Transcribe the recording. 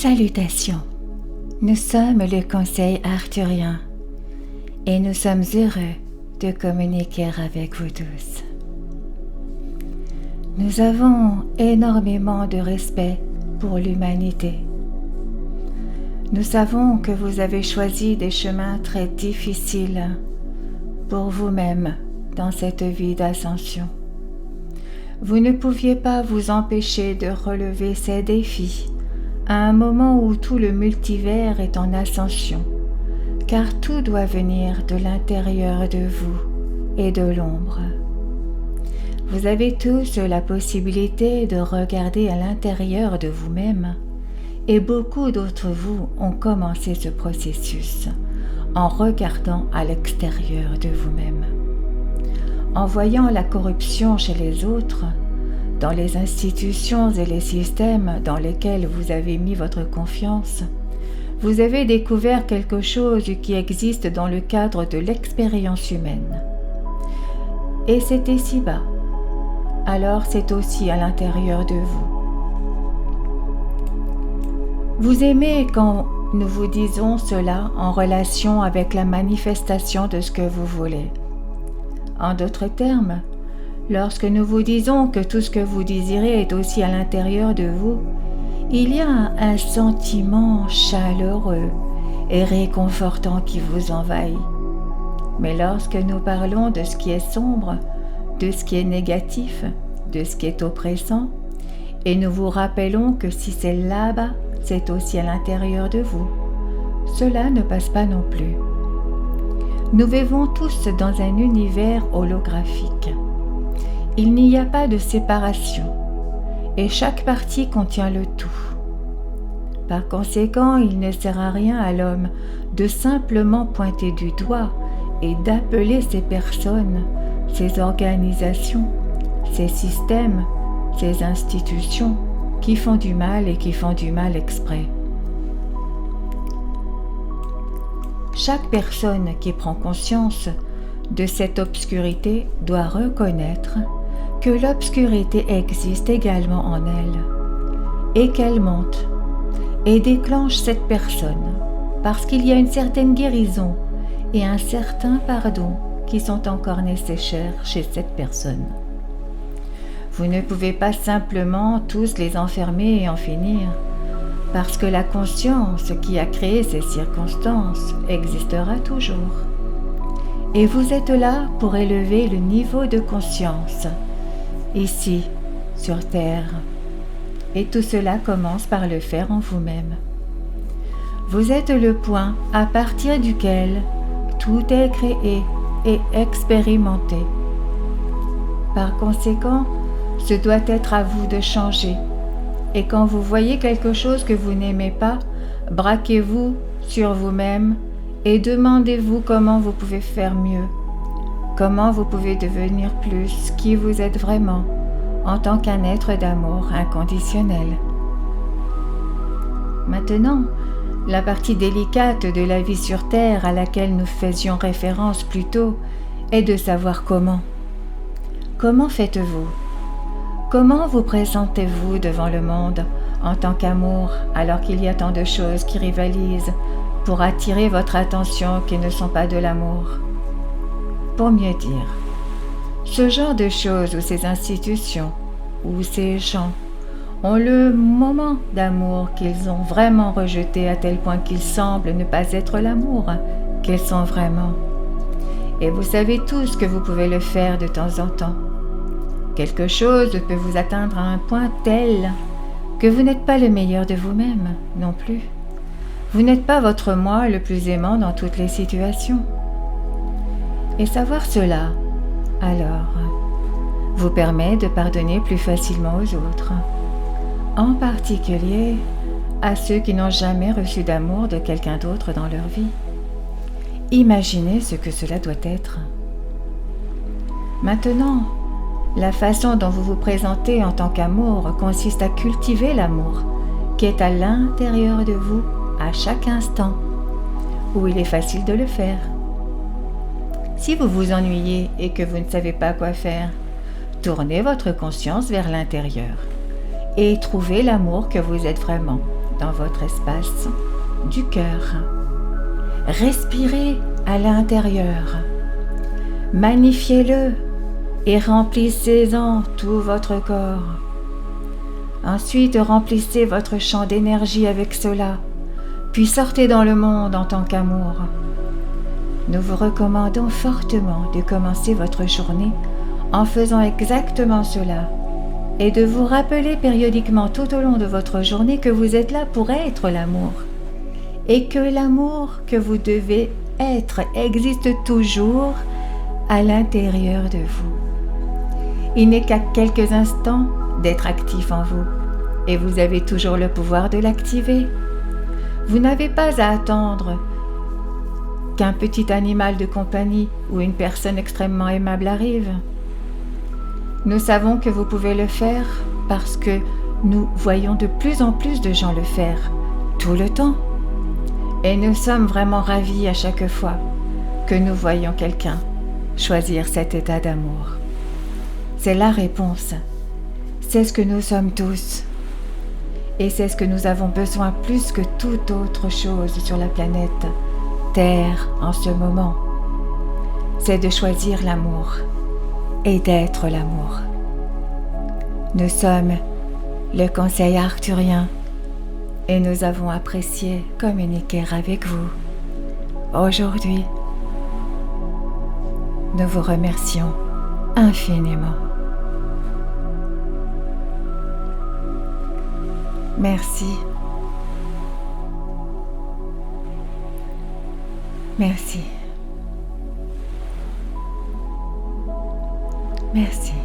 Salutations, nous sommes le Conseil arthurien et nous sommes heureux de communiquer avec vous tous. Nous avons énormément de respect pour l'humanité. Nous savons que vous avez choisi des chemins très difficiles pour vous-même dans cette vie d'ascension. Vous ne pouviez pas vous empêcher de relever ces défis à un moment où tout le multivers est en ascension, car tout doit venir de l'intérieur de vous et de l'ombre. Vous avez tous la possibilité de regarder à l'intérieur de vous-même, et beaucoup d'entre vous ont commencé ce processus en regardant à l'extérieur de vous-même. En voyant la corruption chez les autres, dans les institutions et les systèmes dans lesquels vous avez mis votre confiance, vous avez découvert quelque chose qui existe dans le cadre de l'expérience humaine. Et c'est ici-bas. Alors c'est aussi à l'intérieur de vous. Vous aimez quand nous vous disons cela en relation avec la manifestation de ce que vous voulez. En d'autres termes, lorsque nous vous disons que tout ce que vous désirez est aussi à l'intérieur de vous, il y a un sentiment chaleureux et réconfortant qui vous envahit. Mais lorsque nous parlons de ce qui est sombre, de ce qui est négatif, de ce qui est oppressant, et nous vous rappelons que si c'est là-bas, c'est aussi à l'intérieur de vous, cela ne passe pas non plus. Nous vivons tous dans un univers holographique. Il n'y a pas de séparation, et chaque partie contient le tout. Par conséquent, il ne sert à rien à l'homme de simplement pointer du doigt et d'appeler ces personnes, ces organisations, ces systèmes, ces institutions qui font du mal et qui font du mal exprès. Chaque personne qui prend conscience de cette obscurité doit reconnaître que l'obscurité existe également en elle et qu'elle monte et déclenche cette personne parce qu'il y a une certaine guérison et un certain pardon qui sont encore nécessaires chez cette personne. Vous ne pouvez pas simplement tous les enfermer et en finir, parce que la conscience qui a créé ces circonstances existera toujours. Et vous êtes là pour élever le niveau de conscience, ici, sur Terre. Et tout cela commence par le faire en vous-même. Vous êtes le point à partir duquel tout est créé et expérimenté. Par conséquent, ce doit être à vous de changer. Et quand vous voyez quelque chose que vous n'aimez pas, braquez-vous sur vous-même et demandez-vous comment vous pouvez faire mieux. Comment vous pouvez devenir plus qui vous êtes vraiment en tant qu'un être d'amour inconditionnel. Maintenant, la partie délicate de la vie sur Terre à laquelle nous faisions référence plus tôt est de savoir comment. Comment faites-vous ? Comment vous présentez-vous devant le monde en tant qu'amour alors qu'il y a tant de choses qui rivalisent pour attirer votre attention qui ne sont pas de l'amour ? Pour mieux dire, ce genre de choses ou ces institutions ou ces gens ont le moment d'amour qu'ils ont vraiment rejeté à tel point qu'ils semblent ne pas être l'amour qu'ils sont vraiment. Et vous savez tous que vous pouvez le faire de temps en temps. Quelque chose peut vous atteindre à un point tel que vous n'êtes pas le meilleur de vous-même non plus. Vous n'êtes pas votre moi le plus aimant dans toutes les situations. Et savoir cela, alors, vous permet de pardonner plus facilement aux autres, en particulier à ceux qui n'ont jamais reçu d'amour de quelqu'un d'autre dans leur vie. Imaginez ce que cela doit être. Maintenant, la façon dont vous vous présentez en tant qu'amour consiste à cultiver l'amour qui est à l'intérieur de vous à chaque instant, où il est facile de le faire. Si vous vous ennuyez et que vous ne savez pas quoi faire, tournez votre conscience vers l'intérieur et trouvez l'amour que vous êtes vraiment dans votre espace du cœur. Respirez à l'intérieur. Magnifiez-le et remplissez-en tout votre corps. Ensuite, remplissez votre champ d'énergie avec cela, puis sortez dans le monde en tant qu'amour. Nous vous recommandons fortement de commencer votre journée en faisant exactement cela et de vous rappeler périodiquement tout au long de votre journée que vous êtes là pour être l'amour et que l'amour que vous devez être existe toujours à l'intérieur de vous. Il n'est qu'à quelques instants d'être actif en vous et vous avez toujours le pouvoir de l'activer. Vous n'avez pas à attendre qu'un petit animal de compagnie ou une personne extrêmement aimable arrive. Nous savons que vous pouvez le faire parce que nous voyons de plus en plus de gens le faire tout le temps. Et nous sommes vraiment ravis à chaque fois que nous voyons quelqu'un choisir cet état d'amour. C'est la réponse. C'est ce que nous sommes tous. Et c'est ce que nous avons besoin plus que toute autre chose sur la planète Terre en ce moment. C'est de choisir l'amour et d'être l'amour. Nous sommes le Conseil arthurien et nous avons apprécié communiquer avec vous. Aujourd'hui, nous vous remercions infiniment. Merci. Merci. Merci.